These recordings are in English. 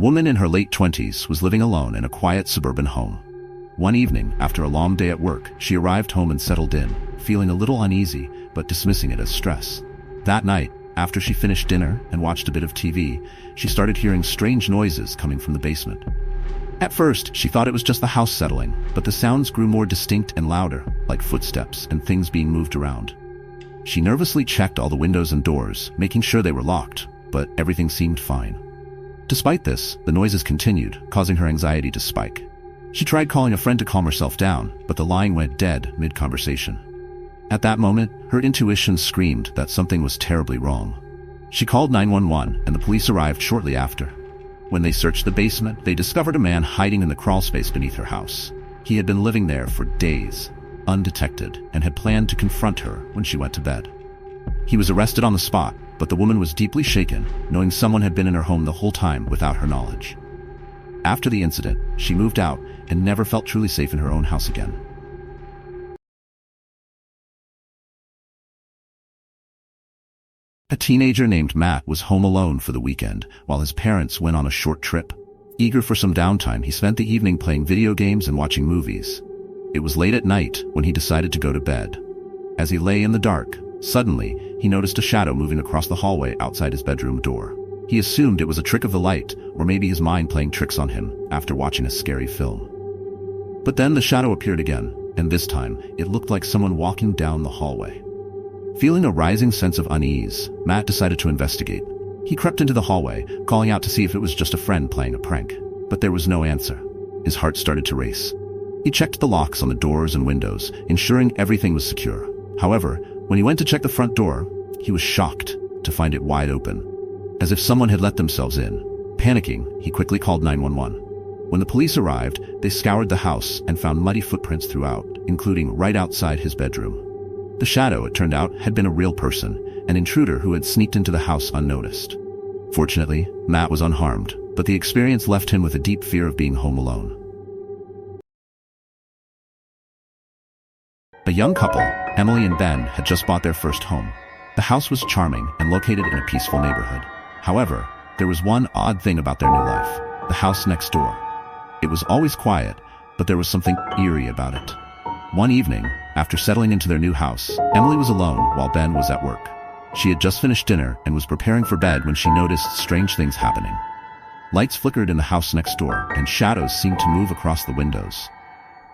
woman in her late 20s was living alone in a quiet suburban home. One evening, after a long day at work, she arrived home and settled in, feeling a little uneasy, but dismissing it as stress. That night, after she finished dinner and watched a bit of TV, she started hearing strange noises coming from the basement. At first, she thought it was just the house settling, but the sounds grew more distinct and louder, like footsteps and things being moved around. She nervously checked all the windows and doors, making sure they were locked, but everything seemed fine. Despite this, the noises continued, causing her anxiety to spike. She tried calling a friend to calm herself down, but the line went dead mid-conversation. At that moment, her intuition screamed that something was terribly wrong. She called 911, and the police arrived shortly after. When they searched the basement, they discovered a man hiding in the crawlspace beneath her house. He had been living there for days, undetected, and had planned to confront her when she went to bed. He was arrested on the spot, but the woman was deeply shaken, knowing someone had been in her home the whole time without her knowledge. After the incident, she moved out and never felt truly safe in her own house again. A teenager named Matt was home alone for the weekend while his parents went on a short trip. Eager for some downtime, he spent the evening playing video games and watching movies. It was late at night when he decided to go to bed. As he lay in the dark, suddenly, he noticed a shadow moving across the hallway outside his bedroom door. He assumed it was a trick of the light, or maybe his mind playing tricks on him after watching a scary film. But then the shadow appeared again, and this time, it looked like someone walking down the hallway. Feeling a rising sense of unease, Matt decided to investigate. He crept into the hallway, calling out to see if it was just a friend playing a prank. But there was no answer. His heart started to race. He checked the locks on the doors and windows, ensuring everything was secure. However, when he went to check the front door, he was shocked to find it wide open, as if someone had let themselves in. Panicking, he quickly called 911. When the police arrived, they scoured the house and found muddy footprints throughout, including right outside his bedroom. The shadow, it turned out, had been a real person, an intruder who had sneaked into the house unnoticed. Fortunately, Matt was unharmed, but the experience left him with a deep fear of being home alone. A young couple, Emily and Ben, had just bought their first home. The house was charming and located in a peaceful neighborhood. However, there was one odd thing about their new life: the house next door. It was always quiet, but there was something eerie about it. One evening, after settling into their new house, Emily was alone while Ben was at work. She had just finished dinner and was preparing for bed when she noticed strange things happening. Lights flickered in the house next door, and shadows seemed to move across the windows.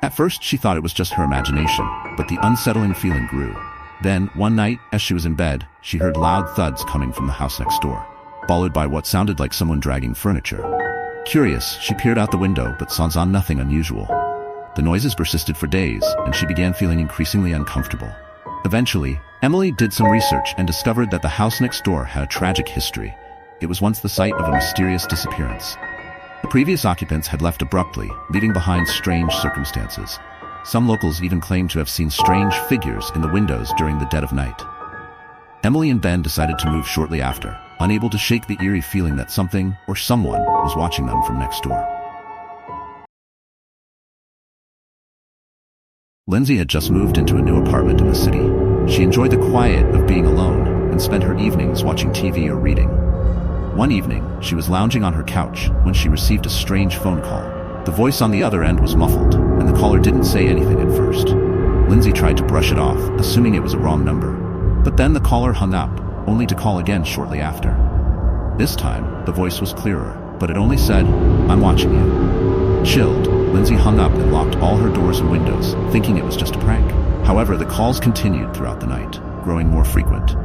At first, she thought it was just her imagination, but the unsettling feeling grew. Then, one night, as she was in bed, she heard loud thuds coming from the house next door, followed by what sounded like someone dragging furniture. Curious, she peered out the window but saw nothing unusual. The noises persisted for days, and she began feeling increasingly uncomfortable. Eventually, Emily did some research and discovered that the house next door had a tragic history. It was once the site of a mysterious disappearance. The previous occupants had left abruptly, leaving behind strange circumstances. Some locals even claimed to have seen strange figures in the windows during the dead of night. Emily and Ben decided to move shortly after, unable to shake the eerie feeling that something or someone was watching them from next door. Lindsay had just moved into a new apartment in the city. She enjoyed the quiet of being alone and spent her evenings watching TV or reading. One evening, she was lounging on her couch when she received a strange phone call. The voice on the other end was muffled, and the caller didn't say anything at first. Lindsay tried to brush it off, assuming it was a wrong number. But then the caller hung up, only to call again shortly after. This time, the voice was clearer, but it only said, "I'm watching you." Chilled, Lindsay hung up and locked all her doors and windows, thinking it was just a prank. However, the calls continued throughout the night, growing more frequent.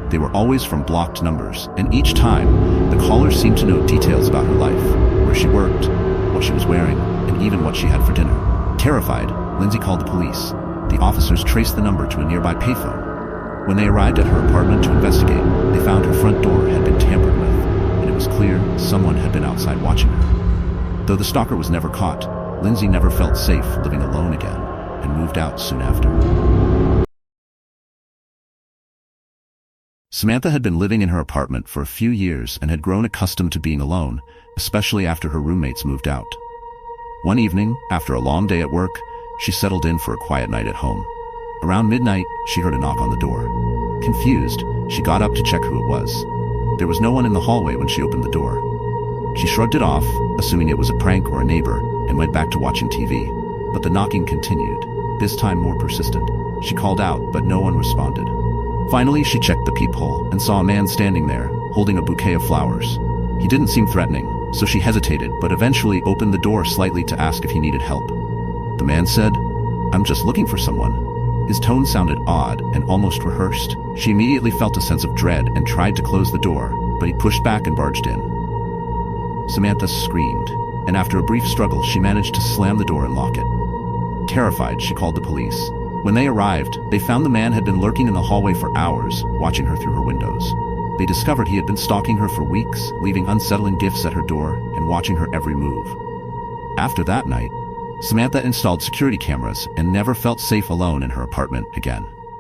They were always from blocked numbers, and each time, the caller seemed to know details about her life, where she worked, what she was wearing, and even what she had for dinner. Terrified, Lindsay called the police. The officers traced the number to a nearby payphone. When they arrived at her apartment to investigate, they found her front door had been tampered with, and it was clear someone had been outside watching her. Though the stalker was never caught, Lindsay never felt safe living alone again, and moved out soon after. Samantha had been living in her apartment for a few years and had grown accustomed to being alone, especially after her roommates moved out. One evening, after a long day at work, she settled in for a quiet night at home. Around midnight, she heard a knock on the door. Confused, she got up to check who it was. There was no one in the hallway when she opened the door. She shrugged it off, assuming it was a prank or a neighbor, and went back to watching TV. But the knocking continued, this time more persistent. She called out, but no one responded. Finally, she checked the peephole and saw a man standing there, holding a bouquet of flowers. He didn't seem threatening, so she hesitated, but eventually opened the door slightly to ask if he needed help. The man said, "I'm just looking for someone." His tone sounded odd and almost rehearsed. She immediately felt a sense of dread and tried to close the door, but he pushed back and barged in. Samantha screamed, and after a brief struggle, she managed to slam the door and lock it. Terrified, she called the police. When they arrived, they found the man had been lurking in the hallway for hours, watching her through her windows. They discovered he had been stalking her for weeks, leaving unsettling gifts at her door and watching her every move. After that night, Samantha installed security cameras and never felt safe alone in her apartment again.